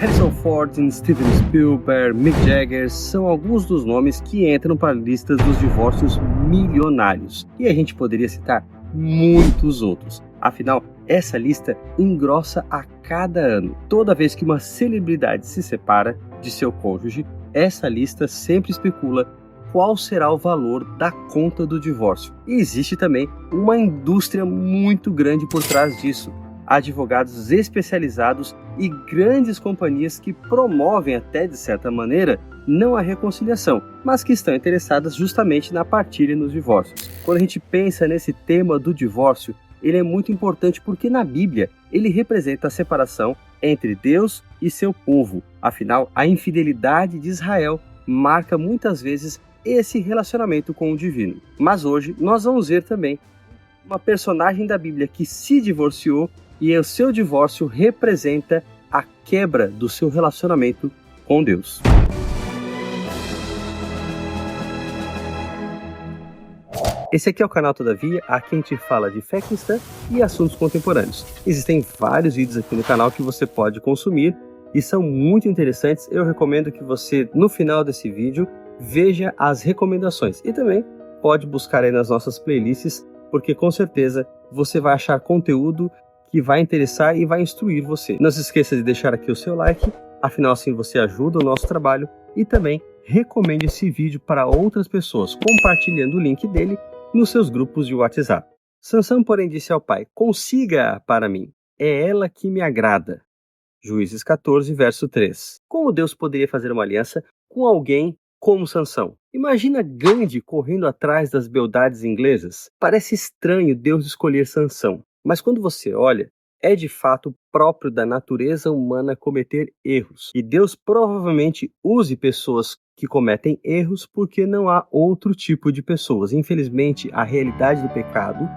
Harrison Ford, Steven Spielberg, Mick Jagger são alguns dos nomes que entram para listas dos divórcios milionários. E a gente poderia citar muitos outros. Afinal, essa lista engrossa a cada ano. Toda vez que uma celebridade se separa de seu cônjuge, essa lista sempre especula qual será o valor da conta do divórcio. E existe também uma indústria muito grande por trás disso. Advogados especializados e grandes companhias que promovem até de certa maneira não a reconciliação, mas que estão interessadas justamente na partilha e nos divórcios. Quando a gente pensa nesse tema do divórcio, ele é muito importante porque na Bíblia ele representa a separação entre Deus e seu povo. Afinal, a infidelidade de Israel marca muitas vezes esse relacionamento com o divino. Mas hoje nós vamos ver também uma personagem da Bíblia que se divorciou e o seu divórcio representa a quebra do seu relacionamento com Deus. Esse aqui é o canal Todavia, aqui a gente fala de fé cristã e assuntos contemporâneos. Existem vários vídeos aqui no canal que você pode consumir e são muito interessantes. Eu recomendo que você, no final desse vídeo, veja as recomendações e também pode buscar aí nas nossas playlists, porque com certeza você vai achar conteúdo que vai interessar e vai instruir você. Não se esqueça de deixar aqui o seu like, afinal assim você ajuda o nosso trabalho, e também recomende esse vídeo para outras pessoas, compartilhando o link dele nos seus grupos de WhatsApp. Sansão, porém, disse ao pai: consiga-a para mim, é ela que me agrada. Juízes 14, verso 3. Como Deus poderia fazer uma aliança com alguém como Sansão? Imagina Gandhi correndo atrás das beldades inglesas. Parece estranho Deus escolher Sansão, mas quando você olha, é de fato próprio da natureza humana cometer erros. E Deus provavelmente use pessoas que cometem erros porque não há outro tipo de pessoas. Infelizmente, a realidade do pecado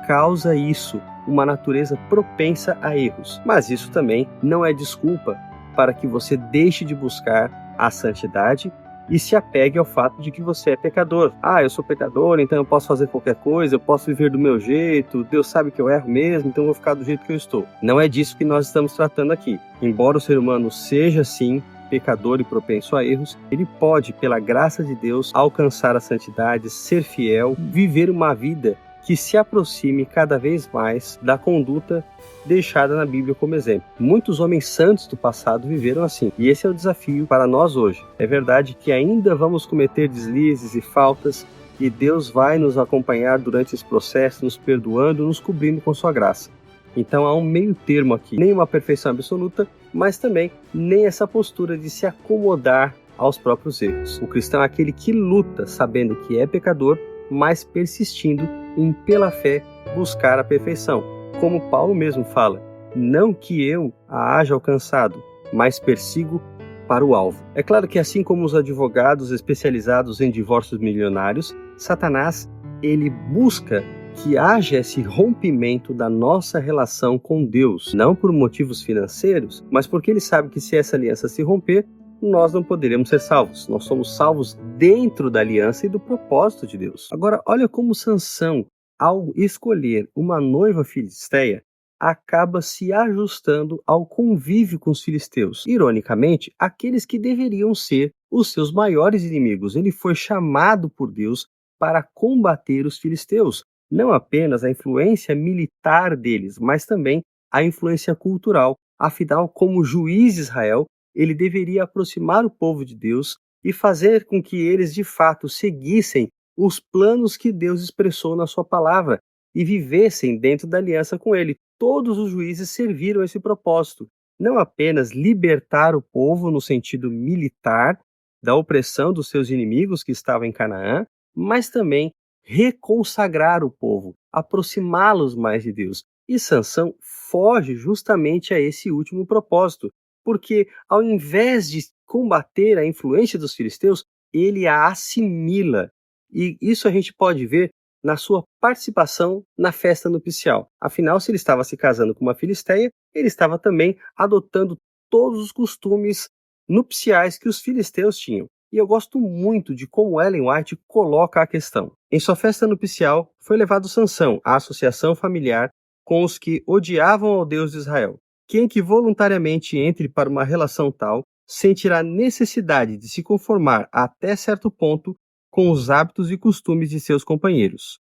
causa isso, uma natureza propensa a erros. Mas isso também não é desculpa para que você deixe de buscar a santidade e se apegue ao fato de que você é pecador. Eu sou pecador, então eu posso fazer qualquer coisa, eu posso viver do meu jeito, Deus sabe que eu erro mesmo, então eu vou ficar do jeito que eu estou. Não é disso que nós estamos tratando aqui. Embora o ser humano seja, sim, pecador e propenso a erros, ele pode, pela graça de Deus, alcançar a santidade, ser fiel, viver uma vida que se aproxime cada vez mais da conduta deixada na Bíblia como exemplo. Muitos homens santos do passado viveram assim, e esse é o desafio para nós hoje. É verdade que ainda vamos cometer deslizes e faltas, e Deus vai nos acompanhar durante esse processo, nos perdoando, nos cobrindo com sua graça. Então há um meio termo aqui, nem uma perfeição absoluta, mas também nem essa postura de se acomodar aos próprios erros. O cristão é aquele que luta sabendo que é pecador, mas persistindo em, pela fé, buscar a perfeição. Como Paulo mesmo fala: não que eu a haja alcançado, mas persigo para o alvo. É claro que assim como os advogados especializados em divórcios milionários, Satanás, ele busca que haja esse rompimento da nossa relação com Deus, não por motivos financeiros, mas porque ele sabe que se essa aliança se romper, nós não poderemos ser salvos. Nós somos salvos dentro da aliança e do propósito de Deus. Agora, olha como Sansão, ao escolher uma noiva filisteia, acaba se ajustando ao convívio com os filisteus. Ironicamente, aqueles que deveriam ser os seus maiores inimigos. Ele foi chamado por Deus para combater os filisteus. Não apenas a influência militar deles, mas também a influência cultural. Afinal, como juiz de Israel, ele deveria aproximar o povo de Deus e fazer com que eles de fato seguissem os planos que Deus expressou na sua palavra e vivessem dentro da aliança com ele. Todos os juízes serviram a esse propósito, não apenas libertar o povo no sentido militar da opressão dos seus inimigos que estavam em Canaã, mas também reconsagrar o povo, aproximá-los mais de Deus. E Sansão foge justamente a esse último propósito, porque ao invés de combater a influência dos filisteus, ele a assimila. E isso a gente pode ver na sua participação na festa nupcial. Afinal, se ele estava se casando com uma filisteia, ele estava também adotando todos os costumes nupciais que os filisteus tinham. E eu gosto muito de como Ellen White coloca a questão. Em sua festa nupcial, foi levado Sansão à associação familiar com os que odiavam ao Deus de Israel. Quem que voluntariamente entre para uma relação tal sentirá necessidade de se conformar até certo ponto com os hábitos e costumes de seus companheiros.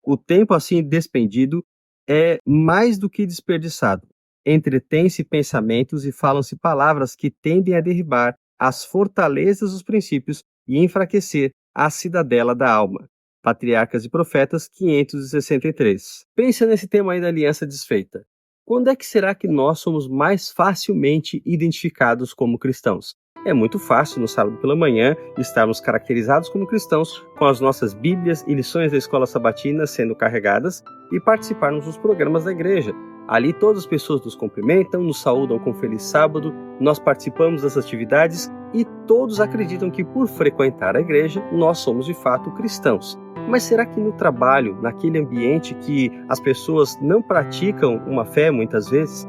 O tempo assim despendido é mais do que desperdiçado. Entretém-se pensamentos e falam-se palavras que tendem a derribar as fortalezas dos princípios e enfraquecer a cidadela da alma. Patriarcas e Profetas 563. Pensa nesse tema aí da aliança desfeita. Quando é que será que nós somos mais facilmente identificados como cristãos? É muito fácil no sábado pela manhã estarmos caracterizados como cristãos com as nossas Bíblias e lições da escola sabatina sendo carregadas e participarmos dos programas da igreja. Ali todas as pessoas nos cumprimentam, nos saúdam com feliz sábado, nós participamos das atividades e todos acreditam que por frequentar a igreja nós somos de fato cristãos. Mas será que no trabalho, naquele ambiente que as pessoas não praticam uma fé muitas vezes,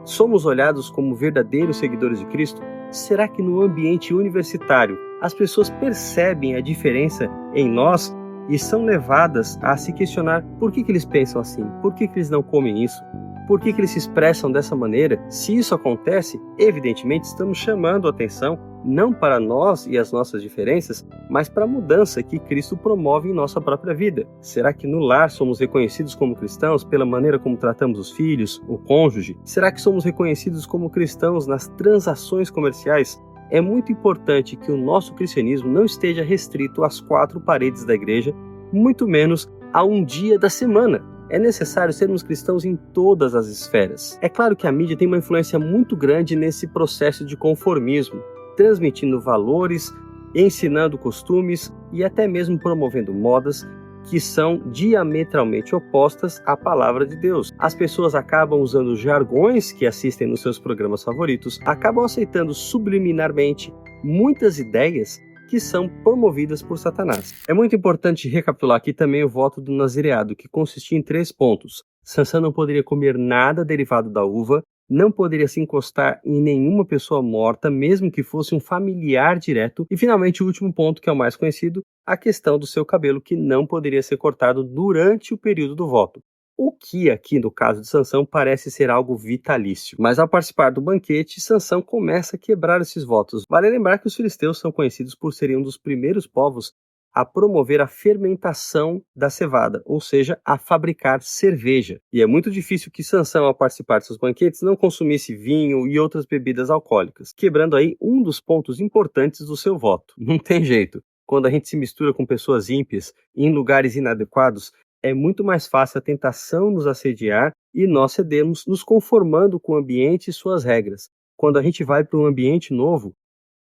somos olhados como verdadeiros seguidores de Cristo? Será que no ambiente universitário as pessoas percebem a diferença em nós e são levadas a se questionar por que eles pensam assim? Por que eles não comem isso? Por que eles se expressam dessa maneira? Se isso acontece, evidentemente estamos chamando a atenção não para nós e as nossas diferenças, mas para a mudança que Cristo promove em nossa própria vida. Será que no lar somos reconhecidos como cristãos pela maneira como tratamos os filhos, o cônjuge? Será que somos reconhecidos como cristãos nas transações comerciais? É muito importante que o nosso cristianismo não esteja restrito às 4 paredes da igreja, muito menos a um dia da semana. É necessário sermos cristãos em todas as esferas. É claro que a mídia tem uma influência muito grande nesse processo de conformismo, transmitindo valores, ensinando costumes e até mesmo promovendo modas que são diametralmente opostas à palavra de Deus. As pessoas acabam usando jargões que assistem nos seus programas favoritos, acabam aceitando subliminarmente muitas ideias que são promovidas por Satanás. É muito importante recapitular aqui também o voto do nazireado, que consistia em 3 pontos. Sansão não poderia comer nada derivado da uva, não poderia se encostar em nenhuma pessoa morta, mesmo que fosse um familiar direto, e finalmente o último ponto, que é o mais conhecido, a questão do seu cabelo, que não poderia ser cortado durante o período do voto. O que aqui no caso de Sansão parece ser algo vitalício. Mas ao participar do banquete, Sansão começa a quebrar esses votos. Vale lembrar que os filisteus são conhecidos por serem um dos primeiros povos a promover a fermentação da cevada, ou seja, a fabricar cerveja. E é muito difícil que Sansão, ao participar de seus banquetes, não consumisse vinho e outras bebidas alcoólicas, quebrando aí um dos pontos importantes do seu voto. Não tem jeito. Quando a gente se mistura com pessoas ímpias em lugares inadequados, é muito mais fácil a tentação nos assediar e nós cedemos nos conformando com o ambiente e suas regras. Quando a gente vai para um ambiente novo,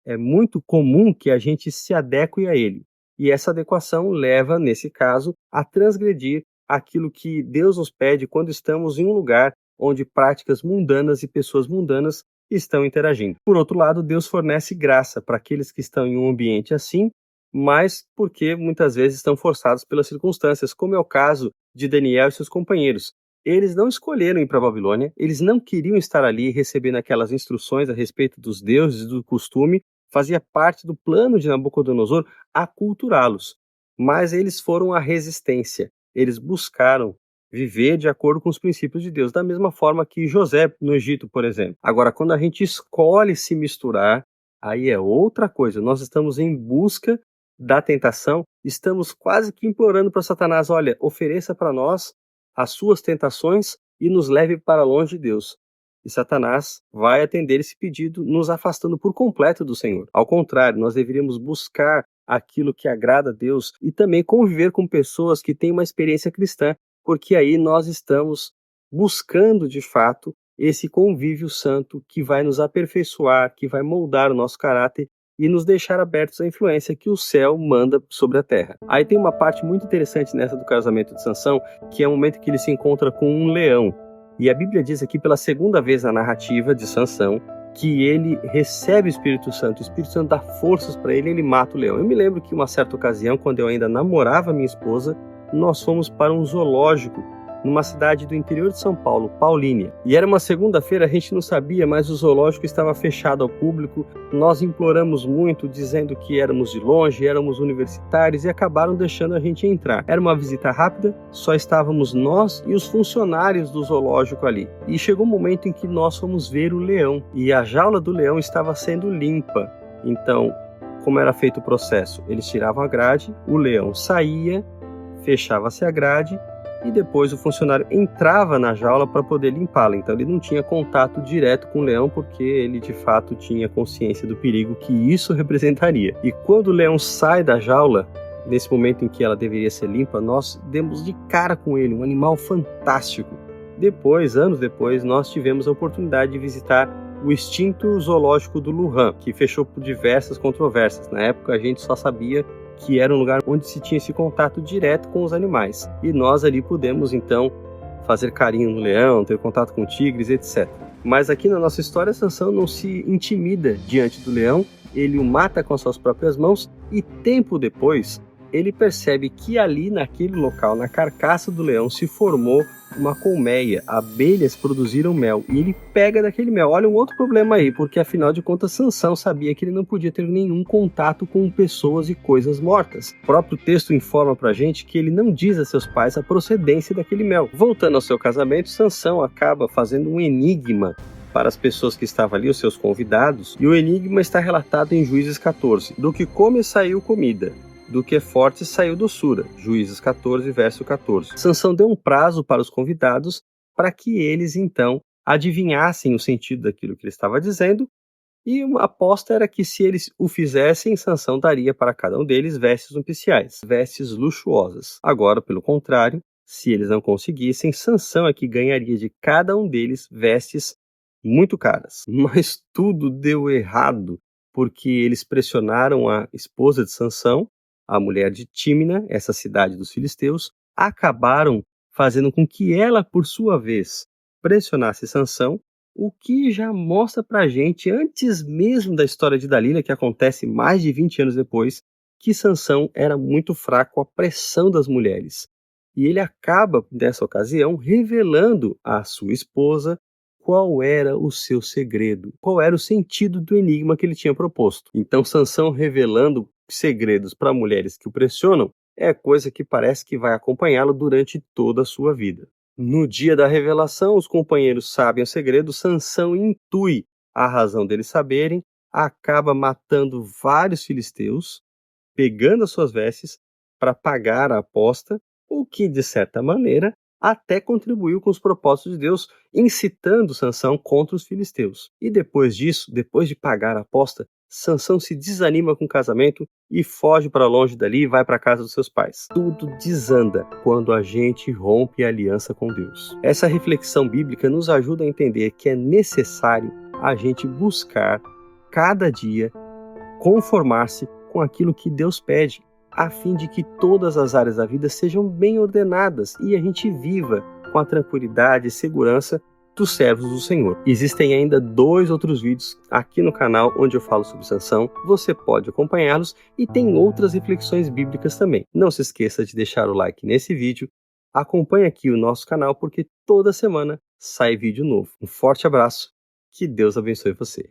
é muito comum que a gente se adeque a ele. E essa adequação leva, nesse caso, a transgredir aquilo que Deus nos pede quando estamos em um lugar onde práticas mundanas e pessoas mundanas estão interagindo. Por outro lado, Deus fornece graça para aqueles que estão em um ambiente assim, mas porque muitas vezes estão forçados pelas circunstâncias, como é o caso de Daniel e seus companheiros. Eles não escolheram ir para a Babilônia, eles não queriam estar ali recebendo aquelas instruções a respeito dos deuses e do costume, fazia parte do plano de Nabucodonosor aculturá-los. Mas eles foram à resistência, eles buscaram viver de acordo com os princípios de Deus, da mesma forma que José no Egito, por exemplo. Agora, quando a gente escolhe se misturar, aí é outra coisa, nós estamos em busca da tentação, estamos quase que implorando para Satanás, olha, ofereça para nós as suas tentações e nos leve para longe de Deus. E Satanás vai atender esse pedido, nos afastando por completo do Senhor. Ao contrário, nós deveríamos buscar aquilo que agrada a Deus e também conviver com pessoas que têm uma experiência cristã, porque aí nós estamos buscando de fato esse convívio santo que vai nos aperfeiçoar, que vai moldar o nosso caráter e nos deixar abertos à influência que o céu manda sobre a terra. Aí tem uma parte muito interessante nessa do casamento de Sansão, que é o momento que ele se encontra com um leão. E a Bíblia diz aqui pela segunda vez na narrativa de Sansão que ele recebe o Espírito Santo dá forças para ele e ele mata o leão. Eu me lembro que uma certa ocasião, quando eu ainda namorava minha esposa, nós fomos para um zoológico numa cidade do interior de São Paulo, Paulínia. E era uma segunda-feira, a gente não sabia, mas o zoológico estava fechado ao público. Nós imploramos muito, dizendo que éramos de longe, éramos universitários e acabaram deixando a gente entrar. Era uma visita rápida, só estávamos nós e os funcionários do zoológico ali. E chegou um momento em que nós fomos ver o leão e a jaula do leão estava sendo limpa. Então, como era feito o processo? Eles tiravam a grade, o leão saía, fechava-se a grade e depois o funcionário entrava na jaula para poder limpá-la. Então ele não tinha contato direto com o leão porque ele de fato tinha consciência do perigo que isso representaria. E quando o leão sai da jaula, nesse momento em que ela deveria ser limpa, nós demos de cara com ele, um animal fantástico. Depois, anos depois, nós tivemos a oportunidade de visitar o extinto zoológico do Lujan, que fechou por diversas controvérsias. Na época a gente só sabia que era um lugar onde se tinha esse contato direto com os animais. E nós ali pudemos então fazer carinho no leão, ter contato com tigres, etc. Mas aqui na nossa história, Sansão não se intimida diante do leão, ele o mata com as suas próprias mãos e tempo depois ele percebe que ali naquele local, na carcaça do leão, se formou uma colmeia, abelhas produziram mel e ele pega daquele mel. Olha um outro problema aí, porque afinal de contas Sansão sabia que ele não podia ter nenhum contato com pessoas e coisas mortas. O próprio texto informa pra gente que ele não diz a seus pais a procedência daquele mel. Voltando ao seu casamento, Sansão acaba fazendo um enigma para as pessoas que estavam ali, os seus convidados, e o enigma está relatado em Juízes 14. Do que come saiu comida, do que é forte saiu doçura. Juízes 14, verso 14. Sansão deu um prazo para os convidados para que eles, então, adivinhassem o sentido daquilo que ele estava dizendo, e uma aposta era que se eles o fizessem, Sansão daria para cada um deles vestes nupciais, vestes luxuosas. Agora, pelo contrário, se eles não conseguissem, Sansão é que ganharia de cada um deles vestes muito caras. Mas tudo deu errado, porque eles pressionaram a esposa de Sansão, a mulher de Tímina, essa cidade dos filisteus, acabaram fazendo com que ela, por sua vez, pressionasse Sansão, o que já mostra pra gente, antes mesmo da história de Dalila, que acontece mais de 20 anos depois, que Sansão era muito fraco à pressão das mulheres. E ele acaba, nessa ocasião, revelando à sua esposa qual era o seu segredo, qual era o sentido do enigma que ele tinha proposto. Então, Sansão revelando segredos para mulheres que o pressionam é coisa que parece que vai acompanhá-lo durante toda a sua vida. No dia da revelação, os companheiros sabem o segredo, Sansão intui a razão deles saberem, acaba matando vários filisteus, pegando as suas vestes para pagar a aposta, o que, de certa maneira, até contribuiu com os propósitos de Deus, incitando Sansão contra os filisteus. E depois disso, depois de pagar a aposta, Sansão se desanima com o casamento e foge para longe dali e vai para a casa dos seus pais. Tudo desanda quando a gente rompe a aliança com Deus. Essa reflexão bíblica nos ajuda a entender que é necessário a gente buscar cada dia conformar-se com aquilo que Deus pede, a fim de que todas as áreas da vida sejam bem ordenadas e a gente viva com a tranquilidade e segurança dos servos do Senhor. Existem ainda 2 outros vídeos aqui no canal onde eu falo sobre Sansão, você pode acompanhá-los e tem outras reflexões bíblicas também. Não se esqueça de deixar o like nesse vídeo, acompanhe aqui o nosso canal porque toda semana sai vídeo novo. Um forte abraço, que Deus abençoe você.